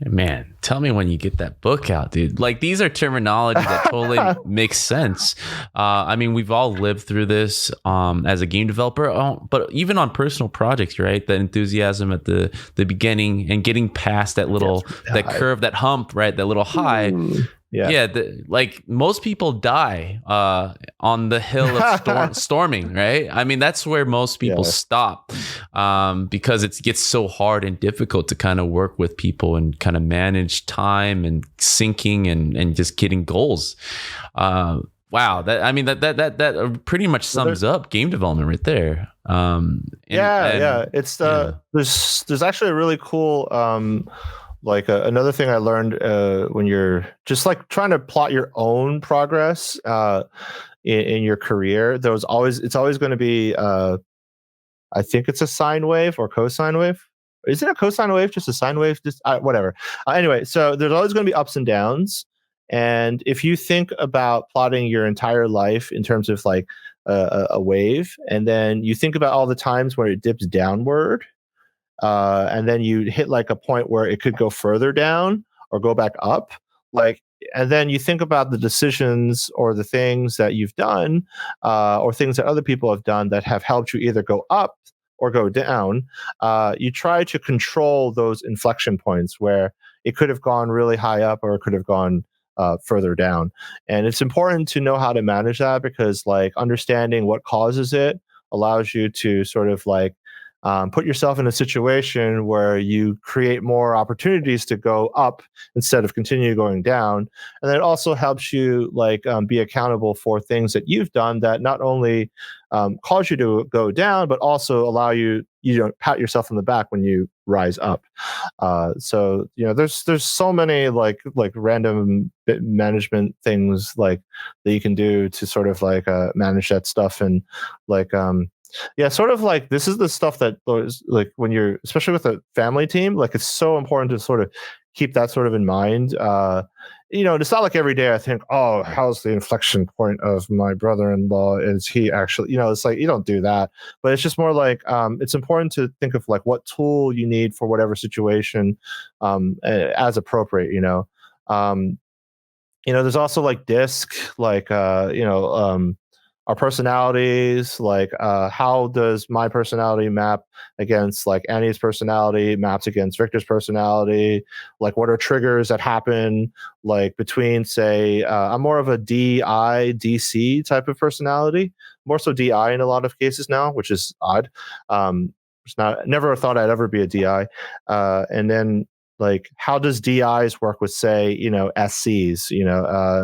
Man, tell me when you get that book out, dude. Like, these are terminology that totally makes sense. I mean, we've all lived through this as a game developer, but even on personal projects, right? The enthusiasm at the beginning and getting past that little that curve, that hump, right? That little high. Yeah, like most people die on the hill of storming, right? I mean, that's where most people stop because it gets so hard and difficult to kind of work with people and kind of manage time and syncing and just getting goals. Wow, that pretty much sums up game development right there. It's there's actually a really cool. Another thing I learned when you're just like trying to plot your own progress in your career, it's always going to be I think it's a sine wave or cosine wave. Is it a cosine wave? Just a sine wave? Just whatever. Anyway, so there's always going to be ups and downs, and if you think about plotting your entire life in terms of like a wave, and then you think about all the times where it dips downward. And then you hit like a point where it could go further down or go back up. And then you think about the decisions or the things that you've done or things that other people have done that have helped you either go up or go down. You try to control those inflection points where it could have gone really high up or it could have gone further down. And it's important to know how to manage that because like understanding what causes it allows you to sort of like put yourself in a situation where you create more opportunities to go up instead of continue going down. And then it also helps you like be accountable for things that you've done that not only cause you to go down, but also allow you pat yourself on the back when you rise up. So there's so many like random management things like that you can do to sort of like manage that stuff and like sort of like this is the stuff that like when you're especially with a family team, like it's so important to sort of keep that sort of in mind. It's not like every day I think, oh, how's the inflection point of my brother-in-law? Is he actually, it's like you don't do that, but it's just more like it's important to think of like what tool you need for whatever situation as appropriate. There's also like DISC, like our personalities, like how does my personality map against like Annie's personality maps against Victor's personality, like what are triggers that happen like between say I'm more of a DC type of personality, more so DI in a lot of cases now, which is odd. Never thought I'd ever be a DI. And then like how does DIs work with say SCs,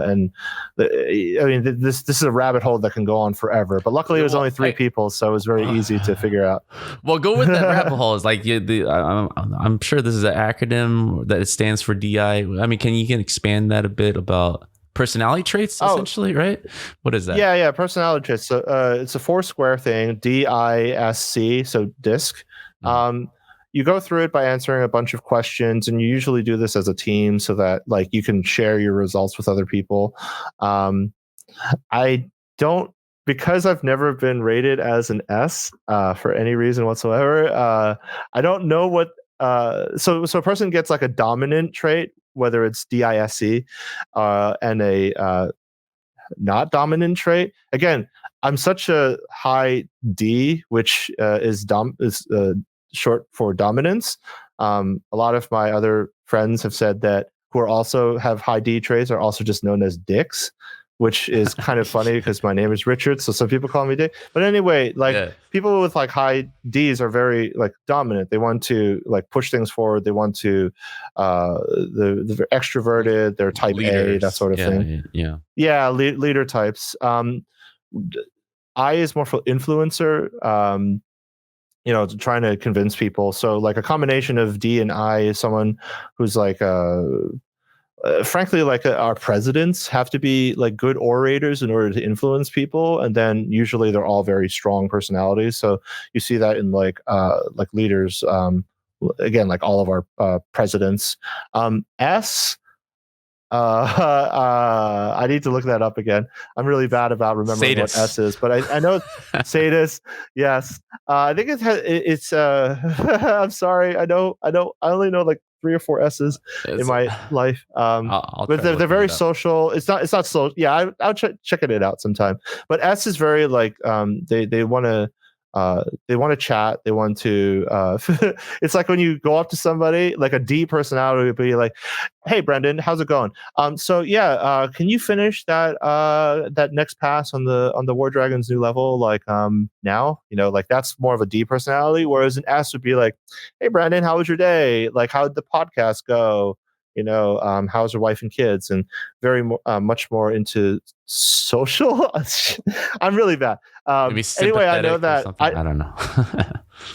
and this is a rabbit hole that can go on forever, but luckily it was only 3 people, so it was very easy to figure out. Well, go with that rabbit hole. It's like I'm sure this is an acronym that it stands for DI. I mean, can you expand that a bit about personality traits essentially, right? What is that? Yeah, personality traits. So it's a 4-square thing, DISC, so DISC. You go through it by answering a bunch of questions, and you usually do this as a team so that like you can share your results with other people. I don't, because I've never been rated as an S for any reason whatsoever. I don't know what. So a person gets like a dominant trait, whether it's DISC, and a not dominant trait. Again, I'm such a high D, which is short for dominance. A lot of my other friends have said that who are also have high D traits are also just known as dicks, which is kind of funny because my name is Richard, so some people call me Dick. But anyway, people with like high Ds are very like dominant. They want to like push things forward. They want to they're extroverted. They're type leaders. A, that sort of thing. Leader types. I is more for influencer. Trying to convince people. So like a combination of D and I is someone who's like, frankly, like our presidents have to be like good orators in order to influence people. And then usually they're all very strong personalities. So you see that in like leaders, again, like all of our presidents. S, I need to look that up again. I'm really bad about remembering Sadist. What S is, but I know sadist. Yes, I think it's. I'm sorry. I only know like 3 or 4 S's in my life. I'll But try they're very looking it up. social. It's not so. Yeah, I'll checking it out sometime. But S is very like they want to. They want to chat. They want to. It's like when you go up to somebody, like a D personality would be like, "Hey, Brendan, how's it going? So yeah, can you finish that next pass on the War Dragon's new level? Like, now, like that's more of a D personality. Whereas an S would be like, "Hey, Brendan, how was your day? Like, how did the podcast go? How's your wife and kids?" And very much more into social. I'm really bad. Maybe Anyway, I know sympathetic or that something. I don't know.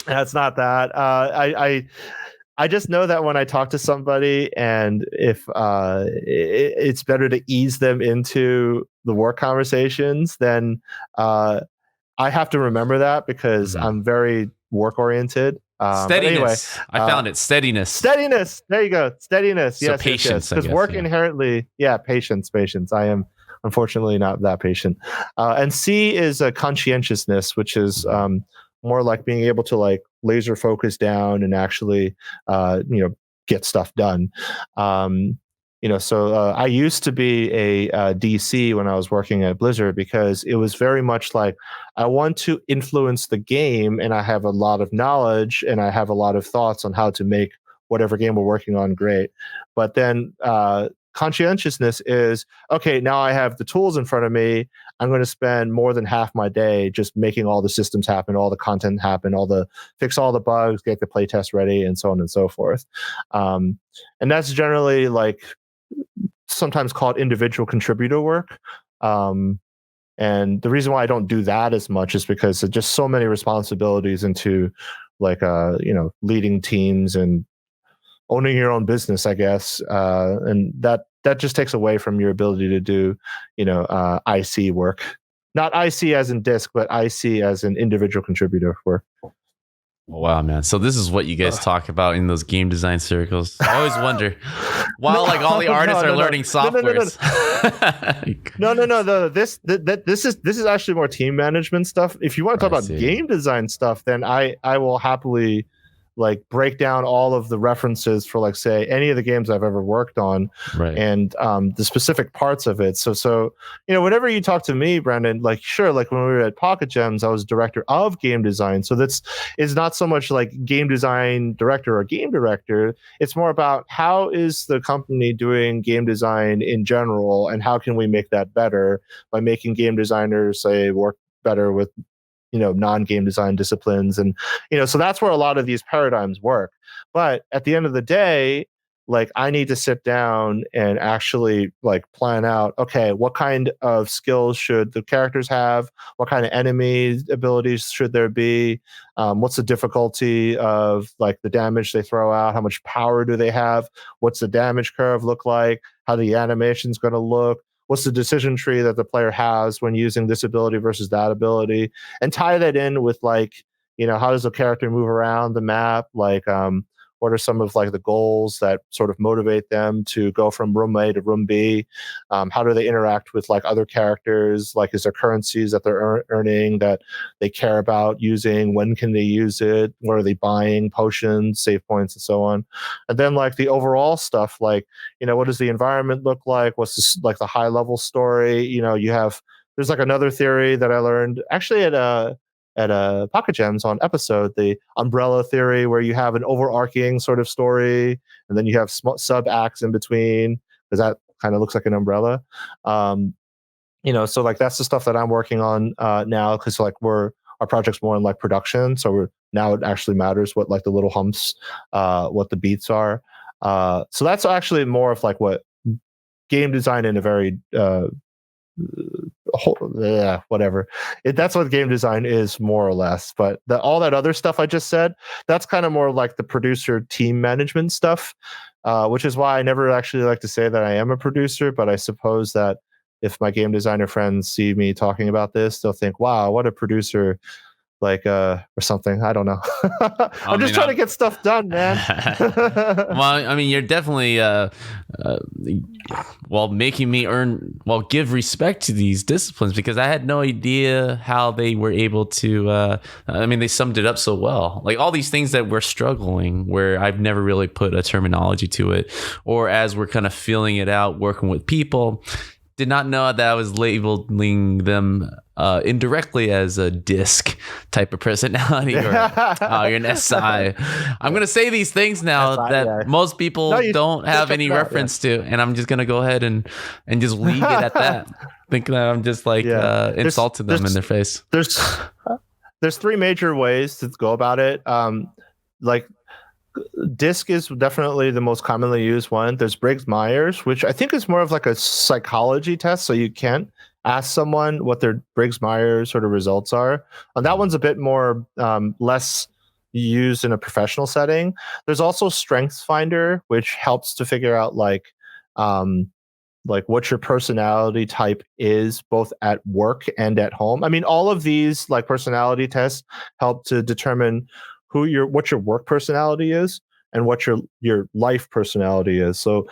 that's not that. I just know that when I talk to somebody, and if it's better to ease them into the work conversations, then I have to remember that because I'm very work oriented. But anyway, Steadiness. I found it. Steadiness. Steadiness. There you go. Steadiness. So Yes, patience, I because guess, work yeah. inherently, patience. I am unfortunately not that patient. And C is a conscientiousness, which is more like being able to like laser focus down and actually, get stuff done. So I used to be a DC when I was working at Blizzard because it was very much like I want to influence the game, and I have a lot of knowledge and I have a lot of thoughts on how to make whatever game we're working on great. But then conscientiousness is, okay, now I have the tools in front of me. I'm going to spend more than half my day just making all the systems happen, all the content happen, fix all the bugs, get the playtest ready, and so on and so forth. And that's generally like sometimes called individual contributor work. And the reason why I don't do that as much is because there's just so many responsibilities into like leading teams and owning your own business, I guess. And that just takes away from your ability to do, IC work. Not IC as in disc, but IC as an individual contributor work. Wow, man. So this is what you guys talk about in those game design circles. I always wonder, while like all the artists are learning softwares. No. This is actually more team management stuff. If you want to talk about game design stuff, then I will happily like break down all of the references for like say any of the games I've ever worked on, right, and the specific parts of it. So whenever you talk to me, Brandon, like sure, like when we were at Pocket Gems, I was director of game design. So that's it's not so much like game design director or game director. It's more about how is the company doing game design in general, and how can we make that better by making game designers say work better with non-game design disciplines. And so that's where a lot of these paradigms work. But at the end of the day, like I need to sit down and actually like plan out, okay, what kind of skills should the characters have, what kind of enemy abilities should there be, what's the difficulty of like the damage they throw out, how much power do they have, what's the damage curve look like, how the animation's going to look, what's the decision tree that the player has when using this ability versus that ability, and tie that in with like, how does the character move around the map? Like, what are some of like the goals that sort of motivate them to go from room A to room B? How do they interact with like other characters? Like, is there currencies that they're earning that they care about using? When can they use it? What are they buying? Potions, save points, and so on. And then like the overall stuff, like, what does the environment look like? What's this, like the high level story? There's like another theory that I learned actually at Pocket Gems on episode, the umbrella theory, where you have an overarching sort of story, and then you have sub acts in between, because that kind of looks like an umbrella. So like that's the stuff that I'm working on now, because like our project's more in like production, so now it actually matters what like the little humps, what the beats are. So that's actually more of like what game design in a very whatever. That's what game design is, more or less. But all that other stuff I just said, that's kind of more like the producer team management stuff, which is why I never actually like to say that I am a producer. But I suppose that if my game designer friends see me talking about this, they'll think, wow, what a producer or something. I don't know. I'm just trying to get stuff done, man. Well, I mean, you're definitely making me give respect to these disciplines, because I had no idea how they were able to I mean, they summed it up so well. Like all these things that we're struggling, where I've never really put a terminology to it, or as we're kind of feeling it out working with people, did not know that I was labeling them indirectly as a DISC type of personality, or you're an SI. I'm going to say these things now that most people don't have any reference to, and I'm just going to go ahead and just leave it at that. Thinking that I'm just like insulting them in their face. There's three major ways to go about it. Like DISC is definitely the most commonly used one. There's Briggs-Myers, which I think is more of like a psychology test, so you can't ask someone what their Briggs-Myers sort of results are. And that one's a bit more less used in a professional setting. There's also StrengthsFinder, which helps to figure out like what your personality type is both at work and at home. I mean, all of these like personality tests help to determine what your work personality is and what your life personality is. So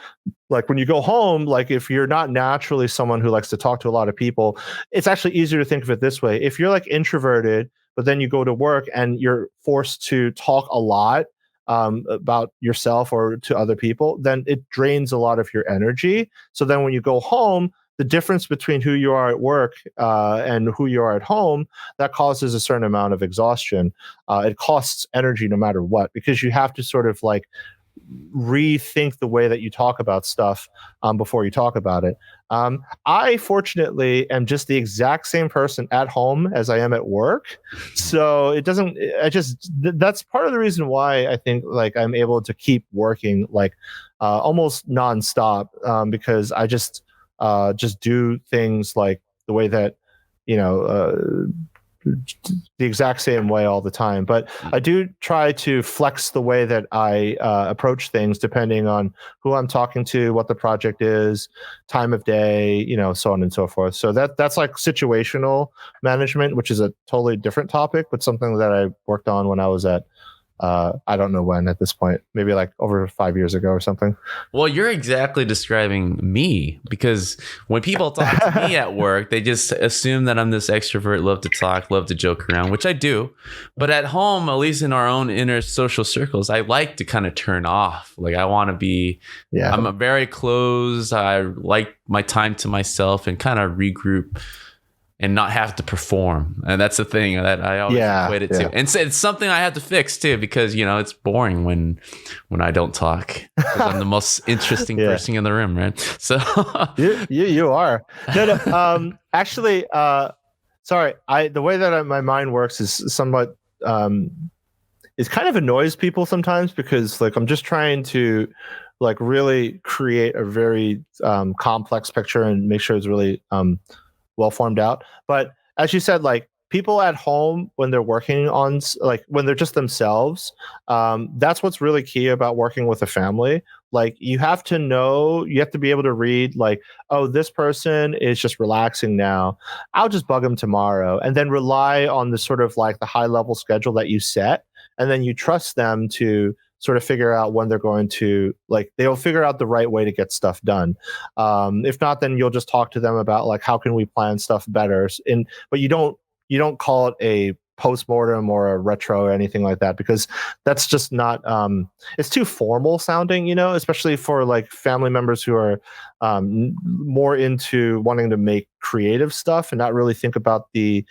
like when you go home, like if you're not naturally someone who likes to talk to a lot of people, it's actually easier to think of it this way. If you're like introverted, but then you go to work and you're forced to talk a lot about yourself or to other people, then it drains a lot of your energy. So then when you go home, the difference between who you are at work and who you are at home, that causes a certain amount of exhaustion. It costs energy no matter what, because you have to sort of like rethink the way that you talk about stuff before you talk about it. I fortunately am just the exact same person at home as I am at work. So it doesn't, that's part of the reason why I think like I'm able to keep working like almost nonstop because I just do things like the way that, the exact same way all the time. But I do try to flex the way that I approach things depending on who I'm talking to, what the project is, time of day, so on and so forth. So that's like situational management, which is a totally different topic, but something that I worked on when I was at I don't know when at this point, maybe like over 5 years ago or something. Well, you're exactly describing me, because when people talk to me at work, they just assume that I'm this extrovert, love to talk, love to joke around, which I do. But at home, at least in our own inner social circles, I like to kind of turn off. Like I want to be, I'm a very closed. I like my time to myself and kind of regroup and not have to perform. And that's the thing that I always equate it to. And so it's something I have to fix too, because, it's boring when I don't talk. I'm the most interesting person in the room, right? So you are. No. Actually, sorry. The way that my mind works is somewhat, it kind of annoys people sometimes, because like I'm just trying to like really create a very complex picture and make sure it's really well formed out. But as you said, like people at home when they're working on, like when they're just themselves, that's what's really key about working with a family. Like you have to be able to read like, oh, this person is just relaxing now, I'll just bug them tomorrow, and then rely on the sort of like the high level schedule that you set, and then you trust them to sort of figure out when they're going to, like, they'll figure out the right way to get stuff done. If not, then you'll just talk to them about like, how can we plan stuff better? But you don't call it a postmortem or a retro or anything like that, because that's just not, it's too formal sounding, especially for like family members who are more into wanting to make creative stuff and not really think about the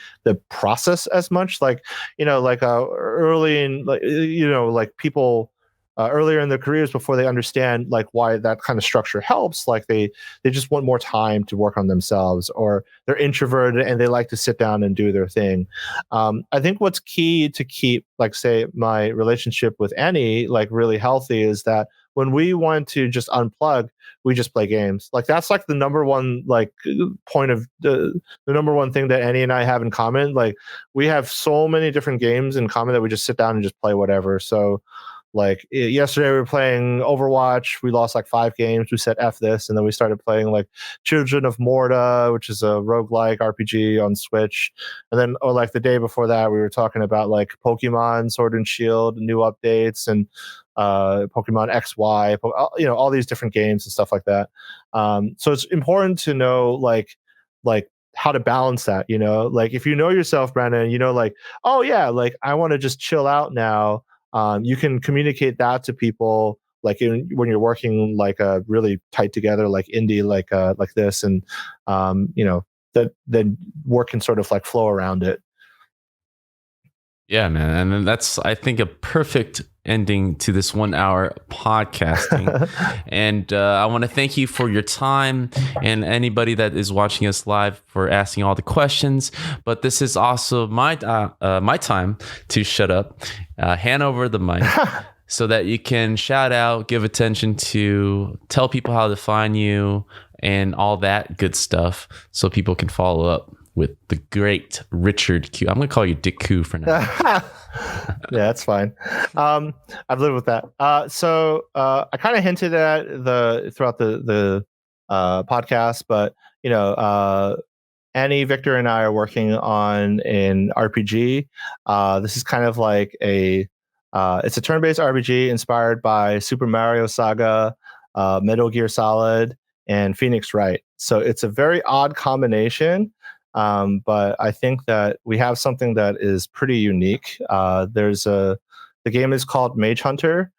process as much. Like, early in, like people, earlier in their careers, before they understand like why that kind of structure helps, like they just want more time to work on themselves, or they're introverted and they like to sit down and do their thing. I think what's key to keep, like, say, my relationship with Annie like really healthy is that when we want to just unplug, we just play games. Like that's like the number one like point of the number one thing that Annie and I have in common. Like we have so many different games in common that we just sit down and just play whatever. So like yesterday we were playing Overwatch. We lost like 5 games. We said F this, and then we started playing like Children of Morta, which is a roguelike RPG on Switch. And then or like the day before that we were talking about like Pokemon Sword and Shield, new updates, and Pokemon XY, all these different games and stuff like that. So it's important to know like how to balance that, like if you know yourself, Brandon, like, oh yeah, like I want to just chill out now. You can communicate that to people like when you're working like really tight together, like indie, like this, and that then work can sort of like flow around it. Yeah, man. And then that's, I think, a perfect ending to this 1 hour podcasting. And I want to thank you for your time and anybody that is watching us live for asking all the questions. But this is also my time to shut up, hand over the mic so that you can shout out, give attention to, tell people how to find you and all that good stuff so people can follow up with the great Richard Khoo. I'm going to call you Dick Khoo for now. Yeah, that's fine. I've lived with that. So I kind of hinted at throughout the podcast, but Annie, Victor, and I are working on an RPG. This is kind of like it's a turn-based RPG inspired by Super Mario Saga, Metal Gear Solid, and Phoenix Wright. So it's a very odd combination. But I think that we have something that is pretty unique. The game is called Mage Hunter.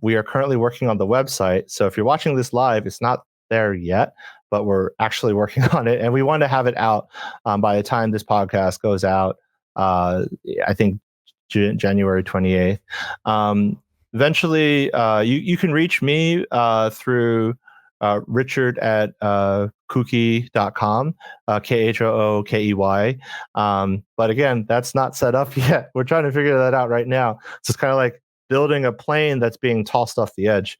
We are currently working on the website. So if you're watching this live, it's not there yet, but we're actually working on it. And we want to have it out by the time this podcast goes out. I think January 28th. Eventually, you can reach me through Richard at Khookey.com, KHOOKEY. But again, that's not set up yet. We're trying to figure that out right now. So it's kind of like building a plane that's being tossed off the edge.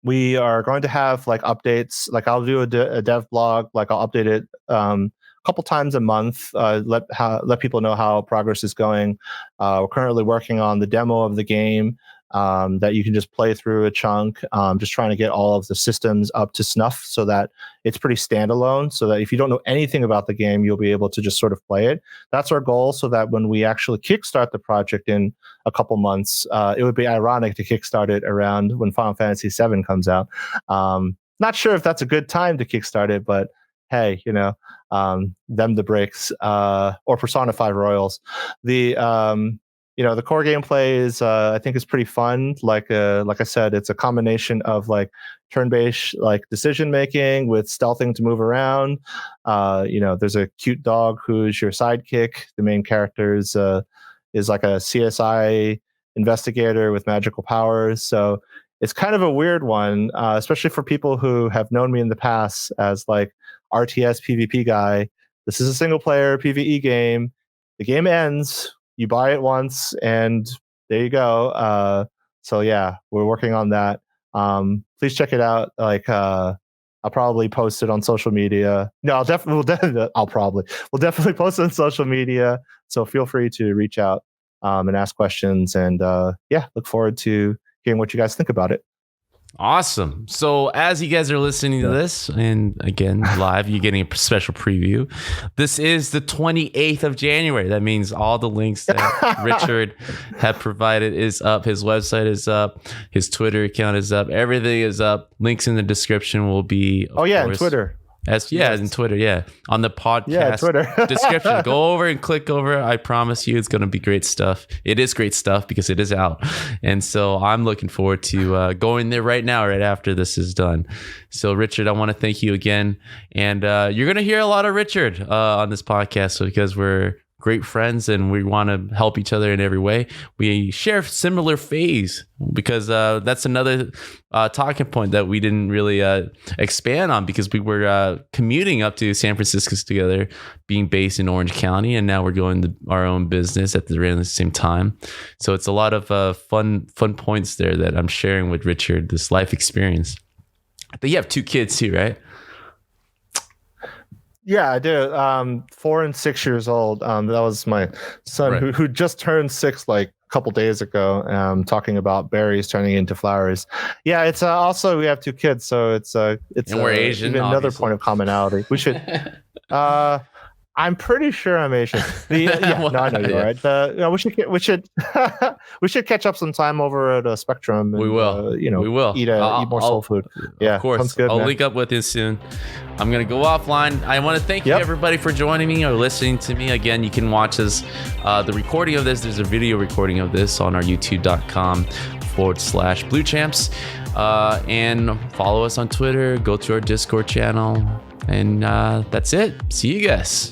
We are going to have like updates. Like I'll do a dev blog. Like I'll update it a couple times a month. Let people know how progress is going. We're currently working on the demo of the game. That you can just play through a chunk, just trying to get all of the systems up to snuff so that it's pretty standalone, so that if you don't know anything about the game, you'll be able to just sort of play it. That's our goal, so that when we actually kickstart the project in a couple months, it would be ironic to kickstart it around when Final Fantasy VII comes out. Not sure if that's a good time to kickstart it, but hey, them the breaks, or Persona 5 Royals. The core gameplay is, I think, is pretty fun. Like I said, it's a combination of like turn-based like decision making with stealthing to move around. There's a cute dog who's your sidekick. The main character is like a CSI investigator with magical powers. So it's kind of a weird one, especially for people who have known me in the past as like RTS PvP guy. This is a single-player PvE game. The game ends. You buy it once and there you go. So yeah, we're working on that. Please check it out. Like, I'll probably post it on social media. No, we'll definitely post it on social media. So feel free to reach out and ask questions. And look forward to hearing what you guys think about it. Awesome. So as you guys are listening to this, and again, live, you're getting a special preview. This is the 28th of January. That means all the links that Richard had provided is up. His website is up. His Twitter account is up. Everything is up. Links in the description will be, of course, and Twitter. In Twitter, on the podcast Twitter. description. Go over and click over. I promise you, it's going to be great stuff. It is great stuff because it is out, and so I'm looking forward to going there right now, right after this is done. So, Richard, I want to thank you again, and you're going to hear a lot of Richard on this podcast because we're great friends and we want to help each other in every way. We share similar phase because that's another talking point that we didn't really expand on because we were commuting up to San Francisco together, being based in Orange County, and now we're going to our own business at the same time. So it's a lot of fun points there that I'm sharing with Richard, this life experience. But you have 2 kids too, right? Yeah, I do. 4 and 6 years old. That was my son, right, who just turned 6 like couple days ago, talking about berries turning into flowers. Yeah, it's also we have 2 kids, so it's And we're Asian, even another obviously. point of commonality. We should. I'm pretty sure I'm Asian. No, I know you're right. We should catch up sometime over at Spectrum. And, We will. We will. eat more soul food. Yeah, of course. sounds good. I'll man. link up with you soon. I'm gonna go offline. I want to thank you everybody for joining me or listening to me. Again, you can watch this, the recording of this. There's a video recording of this on our youtube.com/Blue Champs, and follow us on Twitter. Go to our Discord channel, and that's it. See you guys.